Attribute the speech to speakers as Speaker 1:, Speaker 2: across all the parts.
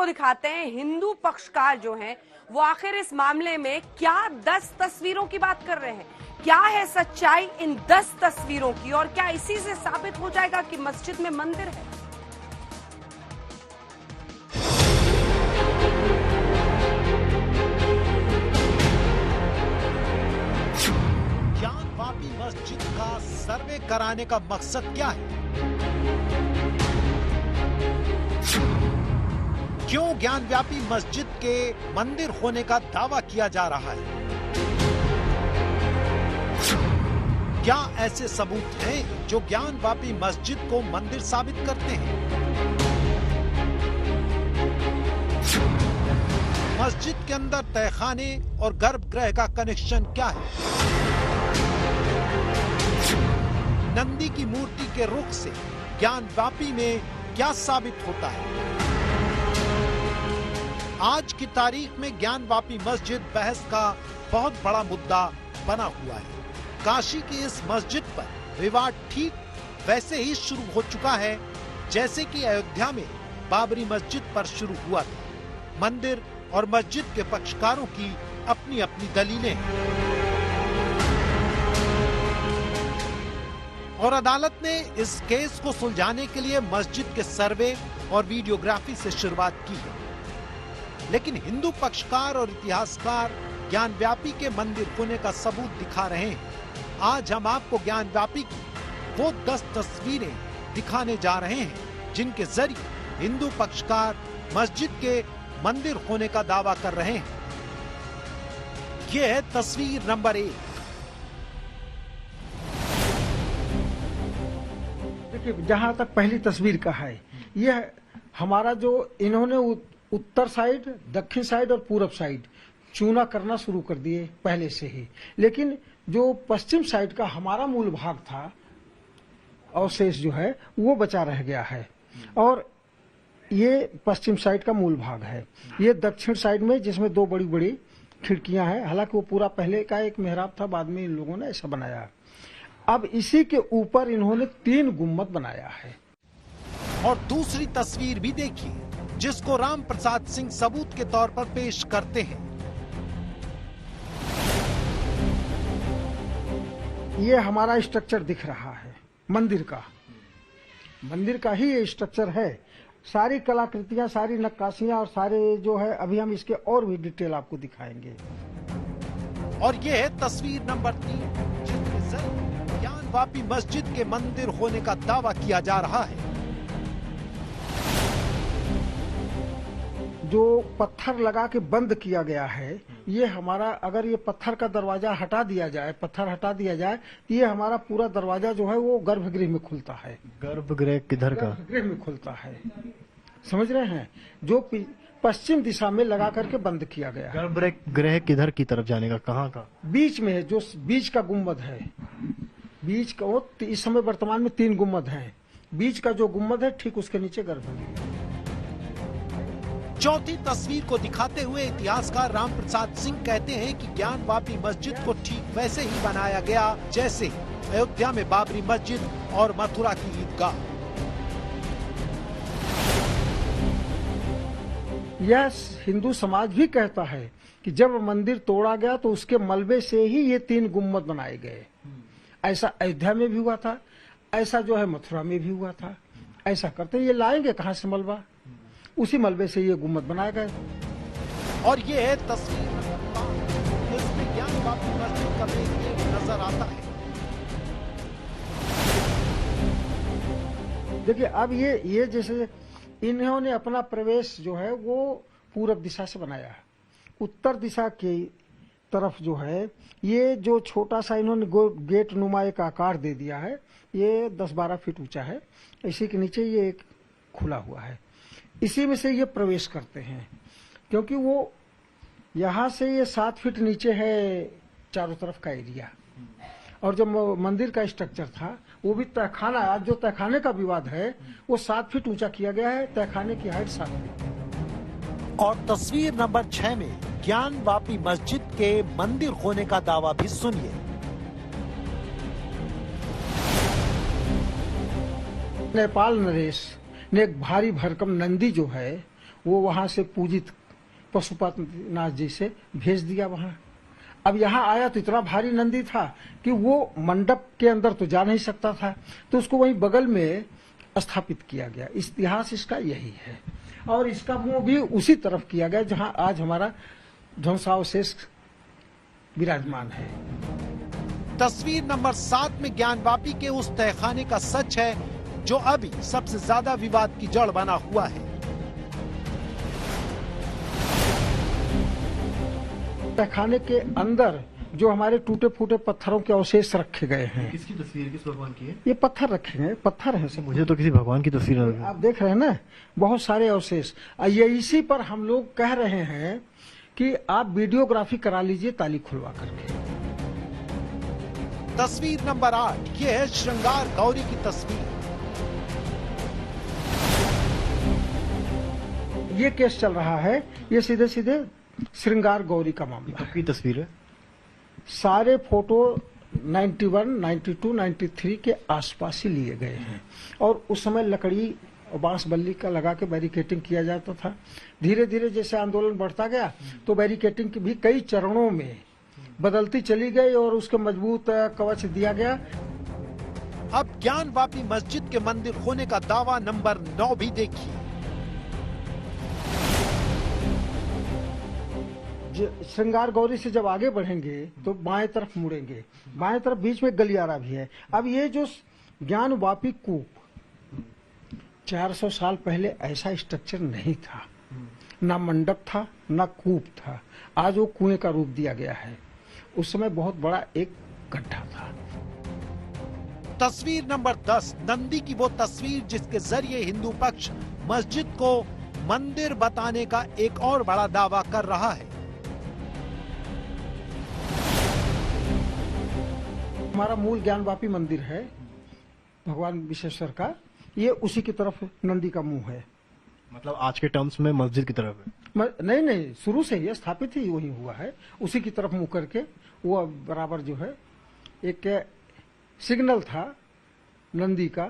Speaker 1: आपको दिखाते हैं हिंदू पक्षकार जो हैं वो आखिर इस मामले में क्या 10 तस्वीरों की बात कर रहे हैं। क्या है सच्चाई इन 10 तस्वीरों की और क्या इसी से साबित हो जाएगा कि मस्जिद में मंदिर है।
Speaker 2: ज्ञानवापी मस्जिद का सर्वे कराने का मकसद क्या है? क्यों ज्ञानव्यापी मस्जिद के मंदिर होने का दावा किया जा रहा है? क्या ऐसे सबूत हैं जो ज्ञानवापी मस्जिद को मंदिर साबित करते हैं? मस्जिद के अंदर तहखाने और गर्भगृह का कनेक्शन क्या है? नंदी की मूर्ति के रुख से ज्ञानवापी में क्या साबित होता है? आज की तारीख में ज्ञानवापी मस्जिद बहस का बहुत बड़ा मुद्दा बना हुआ है। काशी की इस मस्जिद पर विवाद ठीक वैसे ही शुरू हो चुका है जैसे कि अयोध्या में बाबरी मस्जिद पर शुरू हुआ था। मंदिर और मस्जिद के पक्षकारों की अपनी अपनी दलीलें हैं और अदालत ने इस केस को सुलझाने के लिए मस्जिद के सर्वे और वीडियोग्राफी से शुरुआत की है। लेकिन हिंदू पक्षकार और इतिहासकार ज्ञानव्यापी के मंदिर होने का सबूत दिखा रहे हैं। आज हम आपको ज्ञानव्यापी की वो 10 तस्वीरें दिखाने जा रहे हैं जिनके जरिए हिंदू पक्षकार मस्जिद के मंदिर होने का दावा कर रहे हैं। यह है तस्वीर नंबर 1।
Speaker 3: देखिए, जहां तक पहली तस्वीर का है, यह हमारा जो इन्होंने उत्तर साइड, दक्षिण साइड और पूरब साइड चूना करना शुरू कर दिए पहले से ही। लेकिन जो पश्चिम साइड का हमारा मूल भाग था अवशेष जो है वो बचा रह गया है और ये पश्चिम साइड का मूल भाग है। ये दक्षिण साइड में जिसमें 2 बड़ी बड़ी खिड़कियां हैं, हालांकि वो पूरा पहले का एक मेहराब था, बाद में इन लोगों ने ऐसा बनाया। अब इसी के ऊपर इन्होंने 3 गुम्मद बनाया है।
Speaker 2: और दूसरी तस्वीर भी देखिए जिसको राम प्रसाद सिंह सबूत के तौर पर पेश करते हैं।
Speaker 3: ये हमारा स्ट्रक्चर दिख रहा है मंदिर का ही ये स्ट्रक्चर है। सारी कलाकृतियां, सारी नक्काशियां और सारे जो है, अभी हम इसके और भी डिटेल आपको दिखाएंगे।
Speaker 2: और ये है तस्वीर नंबर 3 जिसमें ज्ञानवापी मस्जिद के मंदिर होने का दावा किया जा रहा है।
Speaker 3: जो पत्थर लगा के बंद किया गया है, ये हमारा, अगर ये पत्थर का दरवाजा हटा दिया जाए, तो ये हमारा पूरा दरवाजा जो है वो गर्भगृह में खुलता है।
Speaker 4: गर्भगृह किधर का?
Speaker 3: गर्भगृह में खुलता है, समझ रहे हैं, जो पश्चिम दिशा में लगा करके बंद किया गया।
Speaker 4: गर्भगृह किधर की तरफ जाने का, कहाँ का?
Speaker 3: बीच में है, जो बीच का गुम्बद है, बीच का वो इस समय वर्तमान में 3 गुम्बद है। बीच का जो गुम्बद है ठीक उसके नीचे गर्भगृह।
Speaker 2: चौथी तस्वीर को दिखाते हुए इतिहासकार राम प्रसाद सिंह कहते हैं कि ज्ञानवापी मस्जिद को ठीक वैसे ही बनाया गया जैसे अयोध्या में बाबरी मस्जिद और मथुरा की ईदगाह।
Speaker 3: यह हिंदू समाज भी कहता है कि जब मंदिर तोड़ा गया तो उसके मलबे से ही ये 3 गुम्बद बनाए गए। ऐसा अयोध्या में भी हुआ था, ऐसा जो है मथुरा में भी हुआ था। ऐसा करते ये लाएंगे कहाँ से मलबा, उसी मलबे से ये गुम्बद बनाए गए।
Speaker 2: और ये है तस्वीर इसमें ज्ञानवापी मस्जिद का एक नजर आता है।
Speaker 3: देखिए, अब ये जैसे इन्होंने अपना प्रवेश जो है वो पूरब दिशा से बनाया है। उत्तर दिशा की तरफ जो है ये जो छोटा सा इन्होंने गेट नुमा एक आकार दे दिया है, ये 10-12 फीट ऊंचा है। इसी के नीचे ये एक खुला हुआ है, इसी में से ये प्रवेश करते हैं, क्योंकि वो यहाँ से ये 7 फीट नीचे है चारों तरफ का एरिया। और जो मंदिर का स्ट्रक्चर था वो भी तहखाना, आज जो तहखाने का विवाद है वो 7 फीट ऊंचा किया गया है। तहखाने की हाइट 7 फीट।
Speaker 2: और तस्वीर नंबर 6 में ज्ञानवापी मस्जिद के मंदिर होने का दावा भी सुनिए।
Speaker 3: नेपाल नरेश ने एक भारी भरकम नंदी जो है वो वहां से पूजित पशुपतिनाथ जी से भेज दिया वहां। अब यहाँ आया तो इतना भारी नंदी था कि वो मंडप के अंदर तो जा नहीं सकता था, तो उसको वहीं बगल में स्थापित किया गया। इतिहास इसका यही है, और इसका मुंह भी उसी तरफ किया गया जहां आज हमारा ध्वंसावशेष विराजमान है।
Speaker 2: तस्वीर नंबर 7 में ज्ञानवापी के उस तहखाने का सच है जो अभी सबसे ज्यादा विवाद की जड़ बना हुआ है।
Speaker 3: तहखाने के अंदर जो हमारे टूटे फूटे पत्थरों के अवशेष रखे गए हैं।
Speaker 4: किसकी तस्वीर, किस भगवान की है?
Speaker 3: ये पत्थर रखे गए, पत्थर है सब।
Speaker 4: मुझे तो किसी भगवान की तस्वीर लग रही है।
Speaker 3: आप देख रहे हैं ना, बहुत सारे अवशेष। ये इसी पर हम लोग कह रहे हैं कि आप वीडियोग्राफी करा लीजिए ताली खुलवा करके।
Speaker 2: तस्वीर नंबर 8 ये है श्रृंगार गौरी की तस्वीर।
Speaker 3: ये केस चल रहा है, ये सीधे सीधे श्रृंगार गौरी का मामला
Speaker 4: कब
Speaker 3: है।
Speaker 4: की तस्वीर है?
Speaker 3: सारे फोटो 91, 92, 93 के आसपास ही लिए गए हैं, और उस समय लकड़ी और बांस बल्ली का लगा के बैरिकेटिंग किया जाता था। धीरे धीरे जैसे आंदोलन बढ़ता गया तो बैरिकेटिंग की भी कई चरणों में बदलती चली गई और उसके मजबूत कवच दिया गया।
Speaker 2: अब ज्ञानवापी मस्जिद के मंदिर होने का दावा नंबर 9 भी देखिए।
Speaker 3: श्रृंगार गौरी से जब आगे बढ़ेंगे तो बाएं तरफ मुड़ेंगे, बाएं तरफ बीच में गलियारा भी है। अब ये जो ज्ञानवापी कूप, 400 साल पहले ऐसा स्ट्रक्चर नहीं था, ना मंडप था ना कूप था। आज वो कुएं का रूप दिया गया है। उस समय बहुत बड़ा एक गड्ढा था।
Speaker 2: तस्वीर नंबर 10 नंदी की वो तस्वीर जिसके जरिए हिंदू पक्ष मस्जिद को मंदिर बताने का एक और बड़ा दावा कर रहा है।
Speaker 3: हमारा मूल ज्ञानवापी मंदिर है भगवान विश्वेश्वर का, ये उसी की तरफ नंदी का मुंह है।
Speaker 4: मतलब आज के टर्म्स में मस्जिद की तरफ है?
Speaker 3: नहीं, शुरू से ही स्थापित ही वही हुआ है, उसी की तरफ मुंह करके। वो बराबर जो है एक सिग्नल था नंदी का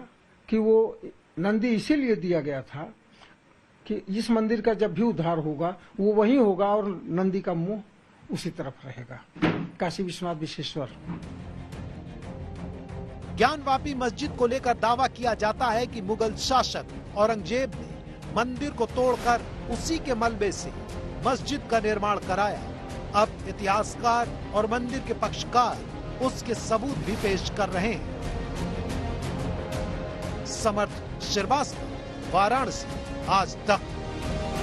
Speaker 3: कि वो नंदी इसीलिए दिया गया था कि इस मंदिर का जब भी उद्धार होगा वो वही होगा और नंदी का मुंह उसी तरफ रहेगा। काशी विश्वनाथ विश्वेश्वर।
Speaker 2: ज्ञानवापी मस्जिद को लेकर दावा किया जाता है कि मुगल शासक औरंगजेब ने मंदिर को तोड़कर उसी के मलबे से मस्जिद का निर्माण कराया। अब इतिहासकार और मंदिर के पक्षकार उसके सबूत भी पेश कर रहे हैं। समर्थ श्रीवास्तव, वाराणसी, आज तक।